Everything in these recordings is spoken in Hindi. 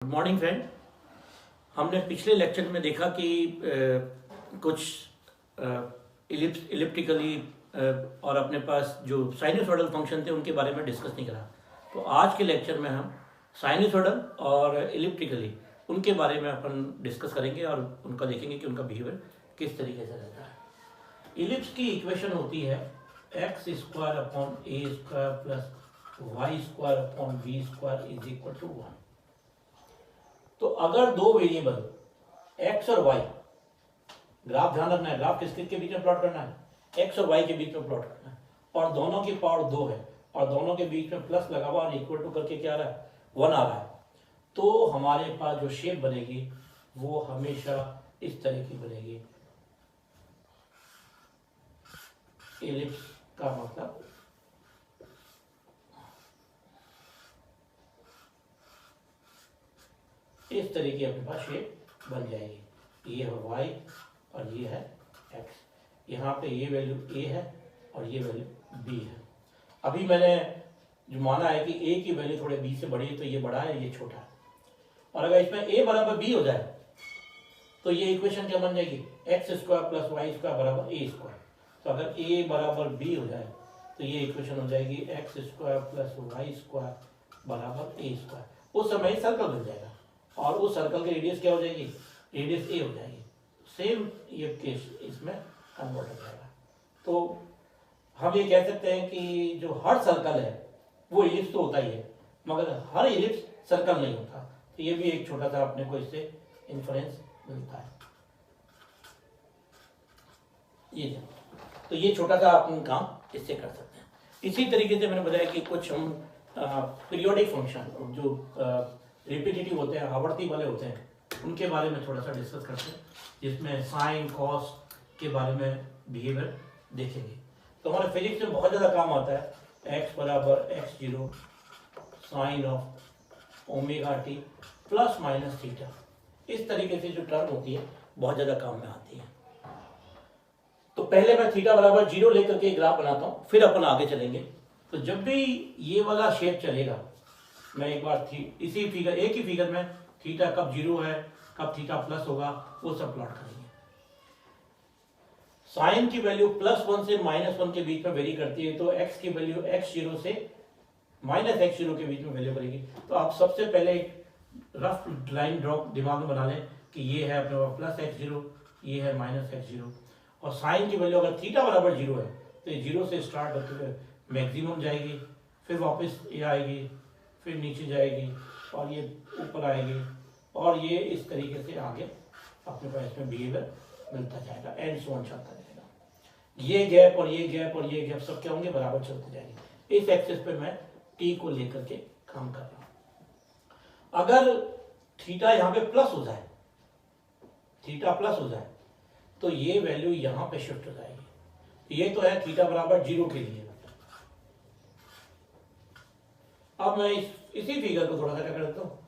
Good morning friend. हमने पिछले लेक्चर में देखा कि कुछ इलिप्टिकली और अपने पास जो साइनसोइडल फंक्शन थे उनके बारे में डिस्कस नहीं करा। तो आज के लेक्चर में हम साइनसोइडल और इलिप्टिकली उनके बारे में अपन डिस्कस करेंगे और उनका देखेंगे कि उनका बिहेवियर किस तरीके से रहता है। इलिप्स की इक्वेशन होती है x square upon a square plus y square upon b square is equal to 1। तो अगर दो वेरिएबल x और y, ग्राफ ध्यान रखना है, ग्राफ किस के बीच में प्लॉट करना है, x और y के बीच में प्लॉट करना है, और दोनों की पावर 2 है और दोनों के बीच में प्लस लगा हुआ और इक्वल टू करके क्या आ रहा है 1 आ रहा है, तो हमारे पास जो शेप बनेगी वो हमेशा इस तरह की बनेगी। एलिप्स का मतलब इस तरह की अपने पास शेप बन जाएगी। ये है y और ये है x। यहाँ पे ये वैल्यू a है और ये वैल्यू b है। अभी मैंने जो माना है कि a की वैल्यू थोड़े b से बड़ी है तो ये बड़ा है, ये छोटा है। और अगर इसमें a बराबर b हो जाए तो ये इक्वेशन क्या बन जाएगी, x square plus y square बराबर a स्क्वायर। तो अगर a बराबर b हो जाए तो ये इक्वेशन हो जाएगी x square plus y square बराबर a स्क्वायर। उस समय सर्कल बन जाएगा और उस सर्कल की रेडियस क्या हो जाएगी, रेडियस a हो जाएगी। सेम ये केस इसमें कन्वर्ट हो जाएगा। तो हम ये कह सकते हैं कि जो हर सर्कल है वो इलिप्स तो होता ही है, मगर हर इलिप्स सर्कल नहीं होता। तो ये भी एक छोटा सा अपने को इससे इन्फ्रेंस मिलता है। ये तो ये छोटा सा अपन काम इससे कर सकते हैं। इसी तरीके से मैंने बताया कि कुछ हम पीरियोडिक फंक्शन जो रिपीटेटिव होते हैं, आवर्ती वाले होते हैं, उनके बारे में थोड़ा सा डिस्कस करते हैं, जिसमें साइन कॉस के बारे में बिहेवियर देखेंगे। तो हमारे फिजिक्स में बहुत ज़्यादा काम आता है। x बराबर x0 sine of omega t plus minus theta, इस तरीके से जो टर्म होती है बहुत ज़्यादा काम में आती है। तो पहले मैं थीटा बराबर 0 लेकर के ग्राफ बनाता हूँ, फिर अपन आगे चलेंगे। तो जब भी ये वाला शेप चलेगा, मैं एक बार इसी फिगर, एक ही फिगर में थीटा कब 0 है, कब थीटा प्लस होगा, वो सब प्लॉट करेंगे। साइन की वैल्यू +1 से -1 के बीच में वेरी करती है, तो x की वैल्यू x0 से -x0 के बीच में वैल्यू करेगी। तो आप सबसे पहले एक रफ लाइन ड्रॉ दिमाग में बना लें कि ये है अपने पास +x0, ये है -x0। और साइन की वैल्यू अगर थीटा बराबर 0 है तो ये 0 से स्टार्ट होते हुए मैक्सिमम जाएगी, फिर वापस ये आएगी, फिर नीचे जाएगी और ये ऊपर आएगी, और ये इस तरीके से आगे अपने पास इसमें बिहेवियर मिलता जाएगा, एंड सो ऑन चलता जाएगा। ये गैप और ये गैप और ये गैप सब क्या होंगे, बराबर चलते जाएंगे। इस एक्सिस पे मैं टी को लेकर के काम कर रहा हूं। अगर थीटा यहाँ पे प्लस हो जाए, थीटा प्लस हो जाए, तो ये वैल्यू यहाँ पे शिफ्ट हो जाएगी। ये तो है थीटा बराबर 0 के लिए। अब मैं इसी फिगर को थोड़ा सा क्या कर देता हूँ,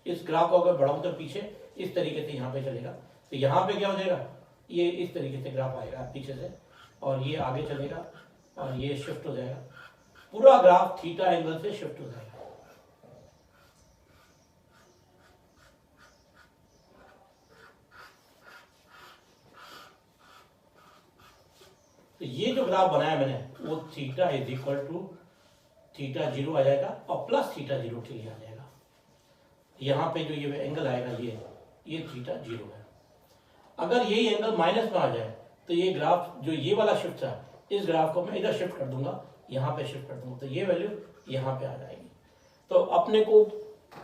इस ग्राफ को अगर बढ़ाऊं तो पीछे इस तरीके से यहाँ पे चलेगा। तो यहाँ पे क्या हो जाएगा, ये इस तरीके से ग्राफ आएगा पीछे से, और ये आगे चलेगा और ये शिफ्ट हो जाएगा। पूरा ग्राफ थीटा एंगल से शिफ्ट हो जाएगा। तो ये जो ग्राफ बनाया मैंने वो theta is equal to theta 0 आ जाएगा और प्लस थीटा 0 के लिए आ जाएगा। यहाँ पे जो ये एंगल आएगा ये थीटा 0 है। अगर यही एंगल माइनस में आ जाए तो ये ग्राफ जो ये वाला शिफ्ट था, इस ग्राफ को मैं इधर शिफ्ट कर दूंगा, यहाँ पे शिफ्ट कर दूंगा, तो ये वैल्यू यहाँ पे आ जाएगी। तो अपने को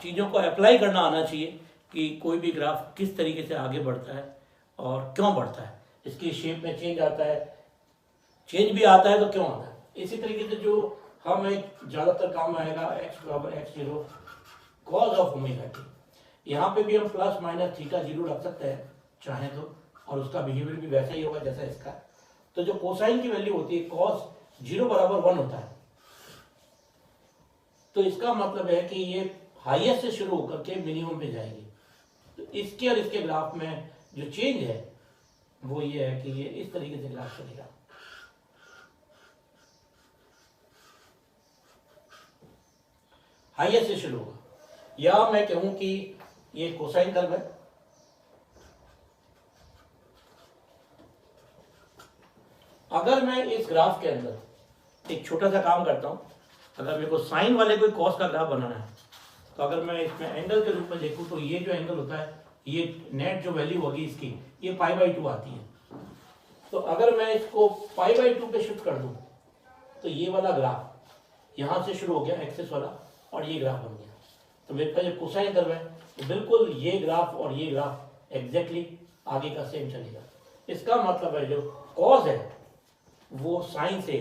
चीज़ों को अप्लाई करना आना चाहिए कि कोई भी ग्राफ किस तरीके से आगे बढ़ता है और क्यों बढ़ता है, इसकी शेप में चेंज आता है, चेंज भी आता है तो क्यों आता है। इसी तरीके से जो हम एक ज़्यादातर काम आएगा x बराबर x0 cos of omega T. यहाँ पे भी हम प्लस माइनस थीटा 0 रख सकते हैं चाहे तो, और उसका बिहेवियर भी वैसा ही होगा जैसा इसका। तो जो कोसाइन की वैल्यू होती है कॉस 0 बराबर 1 होता है, तो इसका मतलब है कि ये हाईएस्ट से शुरू होकर के मिनिमम पे जाएगी। तो इसके और इसके ग्राफ में जो चेंज है वो ये है कि ये इस तरीके से ग्राफ चलेगा। हाईएस्ट से शुरू होगा, या मैं कहूं कि ये कोसाइन कर्व है। अगर मैं इस ग्राफ के अंदर एक छोटा सा काम करता हूं, अगर मेरे को साइन वाले कोई कॉस का ग्राफ बनाना है, तो अगर मैं इसमें एंगल के रूप में देखूं तो ये जो एंगल होता है, ये नेट जो वैल्यू होगी इसकी, ये π/2 आती है। तो अगर मैं इसको π/2 पे शिफ्ट कर दूं तो ये वाला ग्राफ यहां से शुरू हो गया एक्सिस वाला, और ये ग्राफ बन गया। तो मेरे पास जो कोसाइन कर्व है, तो बिल्कुल ये ग्राफ और ये ग्राफ एग्जैक्टली आगे का सेम चलेगा। इसका मतलब है जो कॉस है वो साइन से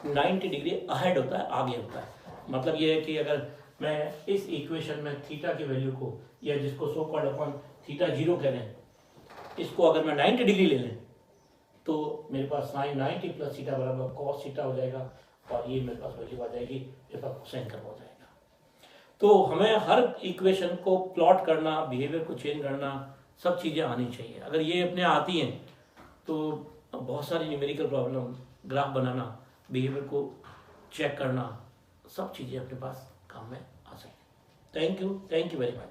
90 डिग्री अहेड होता है, आगे होता है। मतलब ये है कि अगर मैं इस इक्वेशन में थीटा की वैल्यू को, या जिसको सो कॉल्ड अपन थीटा 0 कह रहे हैं, इसको अगर मैं 90 डिग्री ले लें तो मेरे पास साइन 90 प्लस थीटा बराबर कॉस थीटा हो जाएगा, और ये मेरे पास वैल्यू आ जाएगी, मेरे पास कोसाइन कर्व हो जाएगा। तो हमें हर इक्वेशन को प्लॉट करना, बिहेवियर को चेंज करना, सब चीज़ें आनी चाहिए। अगर ये अपने आती हैं तो बहुत सारी न्यूमेरिकल प्रॉब्लम, ग्राफ बनाना, बिहेवियर को चेक करना, सब चीज़ें अपने पास काम में आ सकती हैं। Thank you very much.